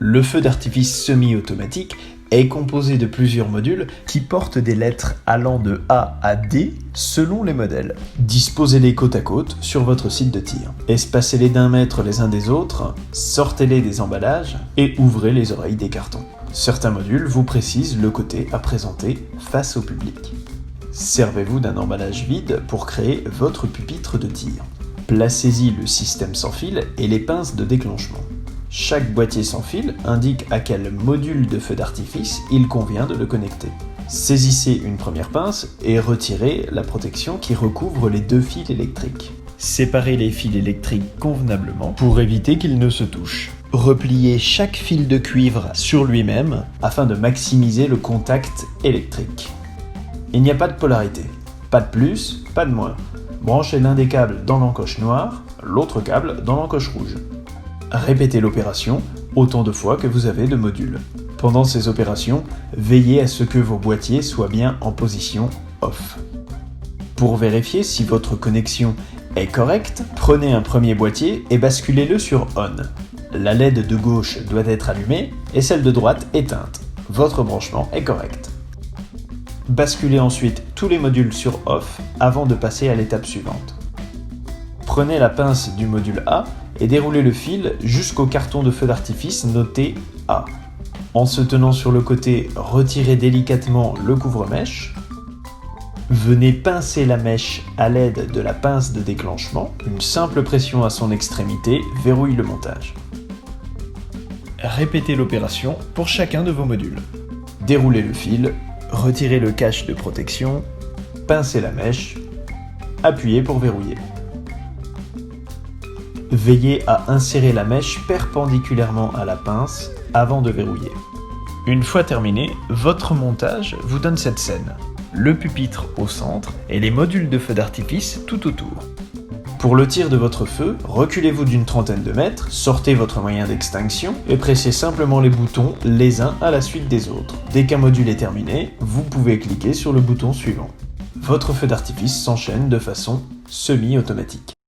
Le feu d'artifice semi-automatique est composé de plusieurs modules qui portent des lettres allant de A à D selon les modèles. Disposez-les côte à côte sur votre site de tir. Espacez-les d'1 mètre les uns des autres, sortez-les des emballages et ouvrez les oreilles des cartons. Certains modules vous précisent le côté à présenter face au public. Servez-vous d'un emballage vide pour créer votre pupitre de tir. Placez-y le système sans fil et les pinces de déclenchement. Chaque boîtier sans fil indique à quel module de feu d'artifice il convient de le connecter. Saisissez une première pince et retirez la protection qui recouvre les 2 fils électriques. Séparez les fils électriques convenablement pour éviter qu'ils ne se touchent. Repliez chaque fil de cuivre sur lui-même afin de maximiser le contact électrique. Il n'y a pas de polarité, pas de plus, pas de moins. Branchez l'un des câbles dans l'encoche noire, l'autre câble dans l'encoche rouge. Répétez l'opération autant de fois que vous avez de modules. Pendant ces opérations, veillez à ce que vos boîtiers soient bien en position off. Pour vérifier si votre connexion est correcte, prenez un premier boîtier et basculez-le sur on. La LED de gauche doit être allumée et celle de droite éteinte. Votre branchement est correct. Basculez ensuite tous les modules sur off avant de passer à l'étape suivante. Prenez la pince du module A et déroulez le fil jusqu'au carton de feu d'artifice noté A. En se tenant sur le côté, retirez délicatement le couvre-mèche. Venez pincer la mèche à l'aide de la pince de déclenchement. Une simple pression à son extrémité verrouille le montage. Répétez l'opération pour chacun de vos modules. Déroulez le fil, retirez le cache de protection, pincez la mèche, appuyez pour verrouiller. Veillez à insérer la mèche perpendiculairement à la pince avant de verrouiller. Une fois terminé, votre montage vous donne cette scène. Le pupitre au centre et les modules de feu d'artifice tout autour. Pour le tir de votre feu, reculez-vous d'une trentaine de mètres, sortez votre moyen d'extinction et pressez simplement les boutons les uns à la suite des autres. Dès qu'un module est terminé, vous pouvez cliquer sur le bouton suivant. Votre feu d'artifice s'enchaîne de façon semi-automatique.